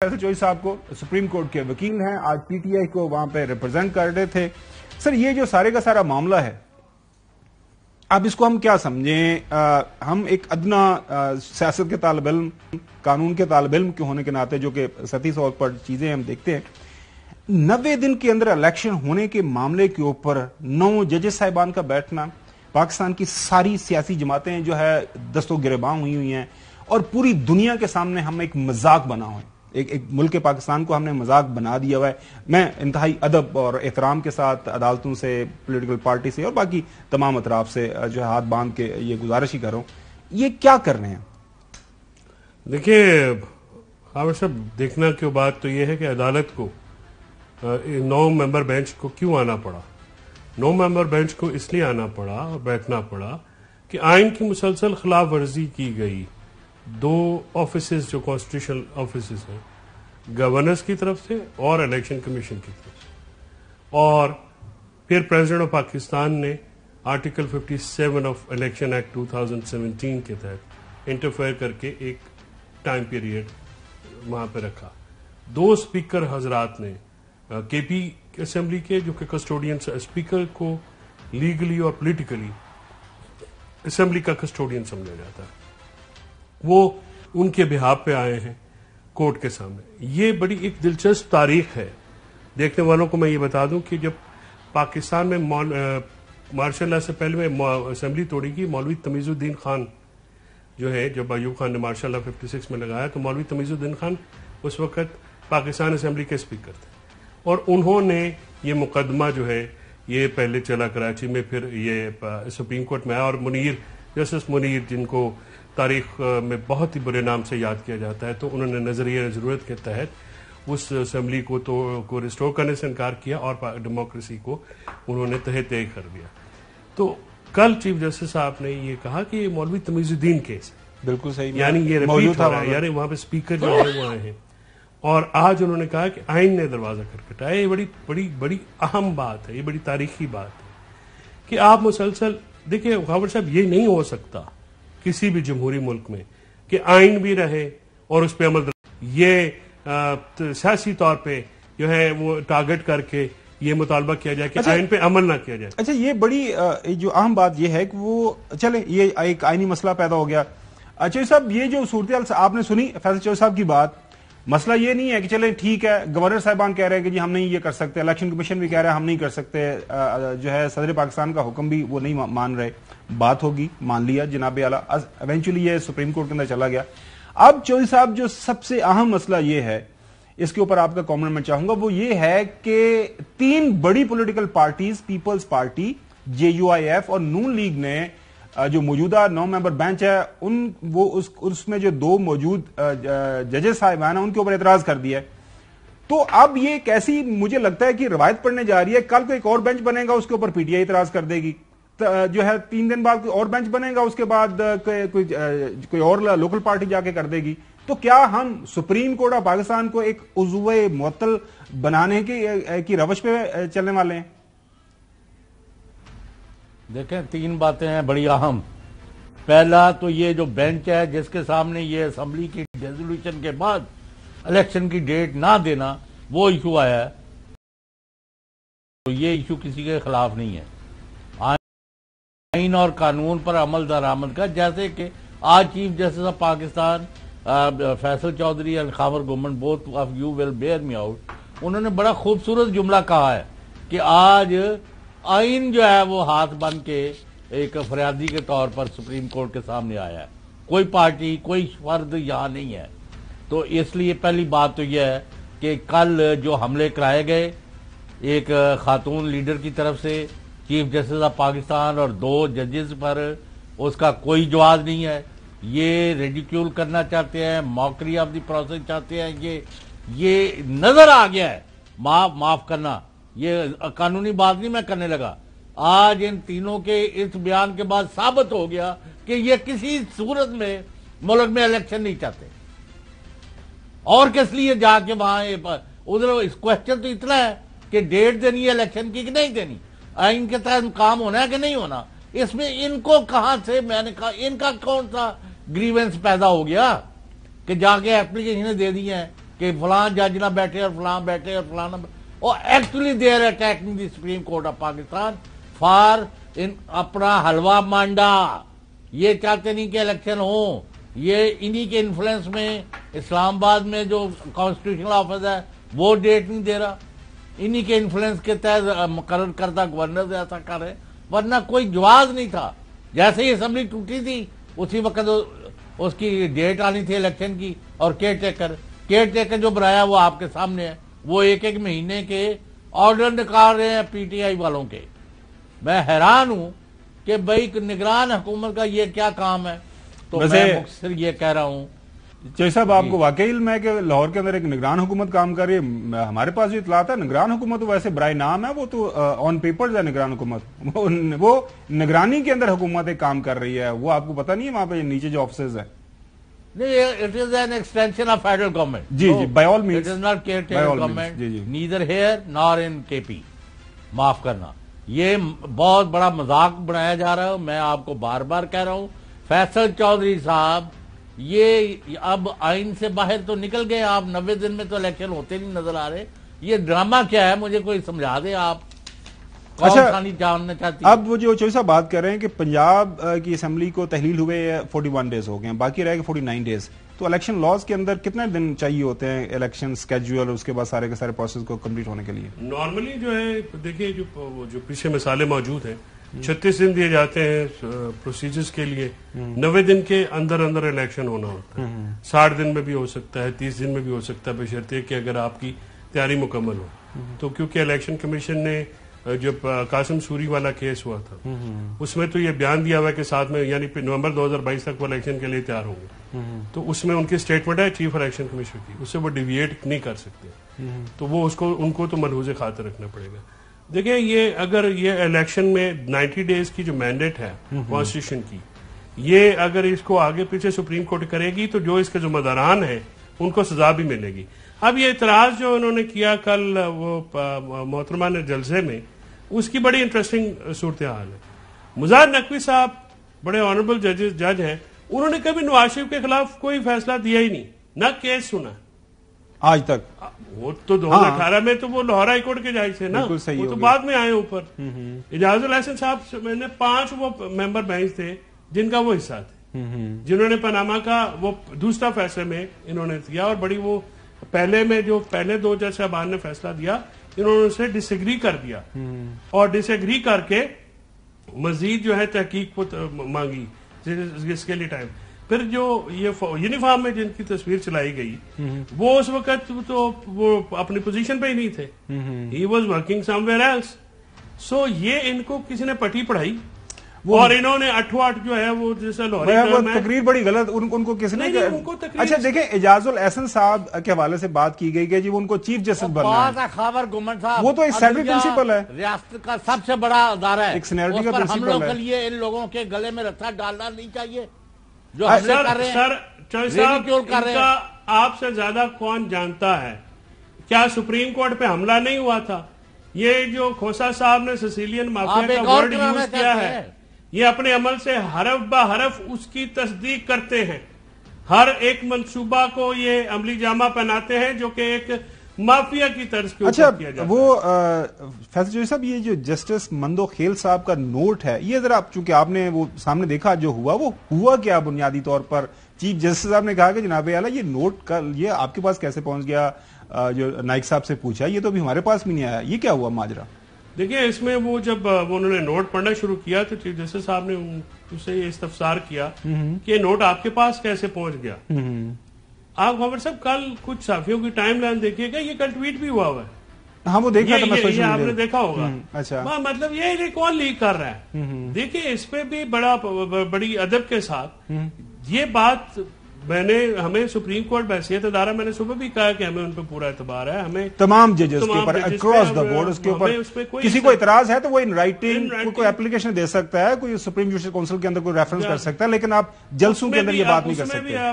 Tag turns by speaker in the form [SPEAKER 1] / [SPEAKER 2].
[SPEAKER 1] فیصل چودھری صاحب کو supreme court کے وکیل ہیں، آج پی ٹی آئی کو وہاں پہ ریپرزینٹ کر رہے تھے. سر یہ جو سارے کا سارا معاملہ ہے، اب اس کو ہم کیا سمجھیں؟ ہم ایک ادنا سیاست کے طالب علم، قانون کے طالب علم کے ہونے کے ناطے جو کہ سطحی طور پر چیزیں ہم دیکھتے ہیں، 90 دن کے اندر الیکشن ہونے کے معاملے کے اوپر 9 ججز صاحبان کا بیٹھنا، پاکستان کی ساری سیاسی جماعتیں جو ہے دست و گریباں ہوئی ہیں، اور پوری دنیا کے سامنے ہم ایک مذاق بنا ہوئے، ایک ملک پاکستان کو ہم نے مذاق بنا دیا ہوا ہے. میں انتہائی ادب اور احترام کے ساتھ عدالتوں سے، پولیٹیکل پارٹی سے اور باقی تمام اطراف سے جو ہے ہاتھ باندھ کے یہ گزارش ہی کر رہا ہوں، یہ کیا کر رہے ہیں؟
[SPEAKER 2] دیکھیے خاور صاحب، دیکھنا کی بات تو یہ ہے کہ عدالت کو 9 ممبر بینچ کو کیوں آنا پڑا. 9 ممبر بینچ کو اس لیے آنا پڑا اور بیٹھنا پڑا کہ آئین کی مسلسل خلاف ورزی کی گئی. 2 آفیسز جو کانسٹیٹیوشنل آفیسز ہیں، گورنرز کی طرف سے اور الیکشن کمیشن کی طرف سے، اور پھر پریزیڈنٹ آف پاکستان نے آرٹیکل 57 آف الیکشن ایکٹ 2017 کے تحت انٹرفیئر کر کے ایک ٹائم پیریڈ وہاں پہ رکھا. 2 اسپیکر حضرات نے کے پی اسمبلی کے، جو کہ کسٹوڈین اسپیکر کو لیگلی اور پولیٹیکلی اسمبلی کا کسٹوڈین سمجھا جاتا ہے، وہ ان کے بہاف پہ آئے ہیں کورٹ کے سامنے. یہ بڑی ایک دلچسپ تاریخ ہے. دیکھنے والوں کو میں یہ بتا دوں کہ جب پاکستان میں مارشل اللہ سے پہلے میں اسمبلی توڑی گئی، مولوی تمیز الدین خان جو ہے، جب ایوب خان نے مارشل اللہ 56 میں لگایا تو مولوی تمیز الدین خان اس وقت پاکستان اسمبلی کے اسپیکر تھے، اور انہوں نے یہ مقدمہ جو ہے یہ پہلے چلا کراچی میں، پھر یہ سپریم کورٹ میں آیا، اور منیر، جسٹس منیر، جن کو تاریخ میں بہت ہی برے نام سے یاد کیا جاتا ہے، تو انہوں نے نظریہ ضرورت کے تحت اس اسمبلی کو ریسٹور کرنے سے انکار کیا اور ڈیموکریسی کو انہوں نے تہہ تہہ کر دیا. تو کل چیف جسٹس صاحب نے یہ کہا کہ یہ مولوی تمیز الدین کیس ہے،
[SPEAKER 1] بالکل صحیح،
[SPEAKER 2] یعنی یہ ریپیٹ ہو رہا ہے، یعنی وہاں پہ اسپیکر جو ہے وہ آئے ہیں. اور آج انہوں نے کہا کہ آئین نے دروازہ کھٹکھٹایا. یہ بڑی بڑی بڑی اہم بات ہے، یہ بڑی تاریخی بات ہے کہ آپ مسلسل دیکھیں خاور صاحب، یہ نہیں ہو سکتا کسی بھی جمہوری ملک میں کہ آئین بھی رہے اور اس پہ عمل رہے. یہ سیاسی طور پہ جو ہے وہ ٹارگٹ کر کے یہ مطالبہ کیا جائے کہ آئین پہ عمل نہ کیا جائے.
[SPEAKER 1] اچھا، یہ بڑی جو اہم بات یہ ہے کہ وہ چلیں، یہ ایک آئینی مسئلہ پیدا ہو گیا. چودھری صاحب، یہ جو صورتحال آپ نے سنی فیصل چودھری صاحب کی بات، مسئلہ یہ نہیں ہے کہ چلیں ٹھیک ہے، گورنر صاحبان کہہ رہے ہیں کہ جی ہم نہیں یہ کر سکتے، الیکشن کمیشن بھی کہہ رہا ہے ہم نہیں کر سکتے، جو ہے صدر پاکستان کا حکم بھی وہ نہیں مان رہے. بات ہوگی، مان لیا جناب اعلیٰ، ایونچولی یہ سپریم کورٹ کے اندر چلا گیا. اب چودھری صاحب، جو سب سے اہم مسئلہ یہ ہے، اس کے اوپر آپ کا کامنٹ میں چاہوں گا، وہ یہ ہے کہ 3 بڑی political parties, Peoples Party, JUIF اور نون لیگ نے جو موجودہ 9 ممبر بینچ ہے، اس میں جو 2 موجود ججز صاحبان ہیں ان کے اوپر اعتراض کر دیا ہے. تو اب یہ کیسی مجھے لگتا ہے کہ روایت پڑنے جا رہی ہے، کل کو ایک اور بینچ بنے گا، اس کے اوپر PTI اعتراض کر دے گی، جو ہے 3 دن بعد کوئی اور بینچ بنے گا، اس کے بعد کوئی اور لوکل پارٹی جا کے کر دے گی. تو کیا ہم سپریم کورٹ آف پاکستان کو ایک عضو معطل بنانے کی روش پہ چلنے والے ہیں؟
[SPEAKER 3] دیکھیں، 3 باتیں ہیں بڑی اہم. پہلا تو یہ جو بینچ ہے جس کے سامنے یہ اسمبلی کی ریزولوشن کے بعد الیکشن کی ڈیٹ نہ دینا وہ ایشو آیا ہے، تو یہ ایشو کسی کے خلاف نہیں ہے، آئین اور قانون پر عمل درآمد کا. جیسے کہ آج chief justice of Pakistan Faisal Chaudhry اور Khawar Ghuman, both of you will bear me out, انہوں نے بڑا خوبصورت جملہ کہا ہے کہ آج آئین جو ہے وہ ہاتھ بن کے ایک فریادی کے طور پر سپریم کورٹ کے سامنے آیا ہے. کوئی پارٹی، کوئی فرد یہاں نہیں ہے. تو اس لیے پہلی بات تو یہ ہے کہ کل جو حملے کرائے گئے ایک خاتون لیڈر کی طرف سے چیف جسٹس آف پاکستان اور 2 ججز پر، اس کا کوئی جواز نہیں ہے. یہ ریڈیکیول کرنا چاہتے ہیں، موکری آف دی پروسیس چاہتے ہیں. یہ نظر آ گیا ہے. معاف کرنا، یہ قانونی بات نہیں میں کرنے لگا. آج ان تینوں کے اس بیان کے بعد ثابت ہو گیا کہ یہ کسی صورت میں ملک میں الیکشن نہیں چاہتے، اور کس لیے جا کے وہاں ادھر. اس کوشچن تو اتنا ہے کہ ڈیٹ دینی ہے الیکشن کی کہ نہیں دینی، آئین کے تحت کام ہونا ہے کہ نہیں ہونا. اس میں ان کو کہاں سے، میں نے کہا ان کا کون سا گریونس پیدا ہو گیا کہ جا کے اپلیکیشنیں دے دی ہیں کہ فلاں جج نہ بیٹھے اور فلاں بیٹھے اور فلاں نہ بیٹھے. اور actually they are attacking the supreme court of Pakistan for اپنا حلوہ مانڈا. یہ چاہتے نہیں کہ الیکشن ہو. یہ انہی کے انفلوئنس میں اسلام آباد میں جو کانسٹیٹیوشنل آفس ہے وہ ڈیٹ نہیں دے رہا. انہی کے انفلوئنس کے تحت مقرر کردہ گورنر سے ایسا کر رہے, ورنہ کوئی جواز نہیں تھا. جیسے ہی اسمبلی ٹوٹی تھی اسی وقت اس کی ڈیٹ آنی تھی الیکشن کی. اور کیئر ٹیکر جو بنایا وہ آپ کے سامنے ہے. وہ ایک مہینے کے آرڈر نکال رہے ہیں پی ٹی آئی والوں کے. میں حیران ہوں کہ بھائی نگران حکومت کا یہ کیا کام ہے. تو میں مختصر یہ کہہ رہا ہوں
[SPEAKER 1] چوہدری صاحب, آپ کو واقعی علم ہے کہ لاہور کے اندر ایک نگران حکومت کام کر رہی ہے؟ ہمارے پاس جو اطلاعات ہے نگران حکومت ویسے برائے نام ہے, وہ تو آن پیپرز ہے نگران حکومت. وہ نگرانی کے اندر حکومت ایک کام کر رہی ہے. وہ آپ کو پتا نہیں ہے وہاں پہ نیچے جو آفسز ہیں؟
[SPEAKER 3] نہیں, it is an extension of federal government.
[SPEAKER 1] G G, by all means
[SPEAKER 3] it is not care taker government, neither hair نار ان کے پی. معاف کرنا, یہ بہت بڑا مذاق بنایا جا رہا ہے. میں آپ کو بار بار کہہ رہا ہوں فیصل چودھری صاحب, یہ اب آئین سے باہر تو نکل گئے آپ. 90 دن میں تو الیکشن ہوتے نہیں نظر آ رہے. یہ ڈرامہ کیا ہے مجھے کوئی سمجھا دے آپ.
[SPEAKER 1] اچھا,
[SPEAKER 3] جاننا چاہتی
[SPEAKER 1] اب وہ جو چوہدری صاحب بات کر رہے ہیں کہ پنجاب کی اسمبلی کو تحلیل ہوئے 41 ڈیز ہو گئے ہیں, باقی رہ گئے 49 ڈیز. تو الیکشن لاز کے اندر کتنے دن چاہیے ہوتے ہیں الیکشن اسکیڈول, اس کے بعد سارے کے سارے پروسیس کو کمپلیٹ ہونے کے لیے؟
[SPEAKER 2] نارملی جو ہے دیکھیے جو پیچھے مثالیں موجود ہیں, 36 دن دیے جاتے ہیں پروسیجرز کے لیے. 90 دن کے اندر الیکشن ہونا ہوتا ہے. 60 دن میں بھی ہو سکتا ہے, 30 دن میں بھی ہو سکتا ہے, بشرطے کہ اگر آپ کی تیاری مکمل ہو. تو کیونکہ الیکشن کمیشن نے جب قاسم سوری والا کیس ہوا تھا اس میں تو یہ بیان دیا ہوا ہے کہ ساتھ میں یعنی نومبر 2022 تک وہ الیکشن کے لیے تیار ہوں گے. تو اس میں ان کی اسٹیٹمنٹ ہے چیف الیکشن کمیشن کی, اس سے وہ ڈیویٹ نہیں کر سکتے. تو وہ ان کو تو ملحوظ خاطر رکھنا پڑے گا. دیکھیں یہ اگر یہ الیکشن میں 90 ڈیز کی جو مینڈیٹ ہے کانسٹیٹیوشن کی, یہ اگر اس کو آگے پیچھے سپریم کورٹ کرے گی تو جو اس کے ذمہ داران ہیں ان کو سزا بھی ملے گی. اب یہ اعتراض جو انہوں نے کیا کل وہ محترمہ نے جلسے میں, اس کی بڑی انٹرسٹنگ صورتحال ہے. مظاہر نقوی صاحب بڑے آنریبل جج ہیں, انہوں نے کبھی نواز شریف کے خلاف کوئی فیصلہ دیا ہی نہیں, نہ کیس سنا
[SPEAKER 1] آج تک.
[SPEAKER 2] وہ تو 2018 میں تو وہ لاہور ہائی کورٹ کے جج تھے نا, وہ تو بعد میں آئے اوپر. اعجاز الحسن صاحب میں نے 5 وہ ممبر بینچ تھے جن کا وہ حصہ تھے, جنہوں نے پاناما کا وہ دوسرا فیصلے میں انہوں نے کیا. اور بڑی وہ پہلے میں جو پہلے 2 جج صاحبان نے فیصلہ دیا انہوں نے اسے ڈس ایگری کر دیا, اور ڈس ایگری کر کے مزید جو ہے تحقیق کو مانگی اس کے لیے ٹائم. پھر جو یہ یونیفارم میں جن کی تصویر چلائی گئی وہ اس وقت تو وہ اپنی پوزیشن پہ ہی نہیں تھے, he was working somewhere else. So یہ ان کو کسی نے پٹی پڑھائی اور انہوں نے 8 جو ہے وہ جیسا لاہور
[SPEAKER 1] تقریر بڑی غلط ان کو کس نے. اچھا دیکھیں, اعجاز الحسن صاحب کے حوالے سے بات کی گئی کہ جی وہ ان کو چیف جسٹس بننا ہے.
[SPEAKER 3] خاور گورنمنٹ صاحب
[SPEAKER 1] وہ تو ایک سینٹرل پرنسپل ہے,
[SPEAKER 3] ریاست کا سب سے بڑا ادارہ ہے,
[SPEAKER 1] ایک سینیرٹی کا
[SPEAKER 3] ہم لوگ کے
[SPEAKER 1] پرنسپل ہے.
[SPEAKER 3] لیے ان لوگوں کے گلے میں رسا ڈالنا نہیں چاہیے جو حملے کر رہے ہیں.
[SPEAKER 2] سر چوہدری صاحب آپ سے زیادہ کون جانتا ہے, کیا سپریم کورٹ پہ حملہ نہیں ہوا تھا؟ یہ جو کھوسا صاحب نے سیسیلین مافیا کا ورڈ یوز کیا ہے, یہ اپنے عمل سے حرف بہ حرف اس کی تصدیق کرتے ہیں. ہر ایک منصوبہ کو یہ عملی جامہ پہناتے ہیں جو کہ ایک مافیا کی طرز کے اوپر کیا جاتا ہے.
[SPEAKER 1] وہ فیصل چودھری صاحب, یہ جو جسٹس مندو خیل صاحب کا نوٹ ہے, یہ ذرا چونکہ آپ نے وہ سامنے دیکھا جو ہوا, وہ ہوا کیا بنیادی طور پر؟ چیف جسٹس صاحب نے کہا کہ جناب اعلیٰ یہ نوٹ یہ آپ کے پاس کیسے پہنچ گیا؟ جو نائک صاحب سے پوچھا, یہ تو ابھی ہمارے پاس بھی نہیں آیا, یہ کیا ہوا ماجرا؟
[SPEAKER 2] دیکھیں اس میں وہ جب انہوں نے نوٹ پڑھنا شروع کیا تو چیف جسٹس صاحب نے اسے یہ استفسار کیا کہ یہ نوٹ آپ کے پاس کیسے پہنچ گیا. آپ خبر صاحب کل کچھ صحافیوں کی ٹائم لائن دیکھیے گا, یہ کل ٹویٹ بھی ہوا ہے.
[SPEAKER 1] ہاں وہ دیکھا تھا,
[SPEAKER 2] یہ آپ نے دیکھا ہوگا.
[SPEAKER 1] اچھا,
[SPEAKER 2] مطلب یہ کون لیک کر رہا ہے؟ دیکھیے اس پہ بھی بڑی ادب کے ساتھ یہ بات میں نے, ہمیں سپریم کورٹ بحیثیت ادارہ میں نے صبح بھی کہا کہ ہمیں ان پہ پورا اعتبار ہے, ہمیں
[SPEAKER 1] تمام ججز کے اوپر اکراس دا بورڈ اس کے اوپر کسی کو اعتراض ہے تو وہ ان رائٹنگ کوئی اپلیکیشن دے سکتا ہے, کوئی سپریم جوڈیشل کونسل کے اندر کوئی ریفرنس کر سکتا ہے, لیکن آپ جلسوں کے اندر یہ بات نہیں کر سکتے.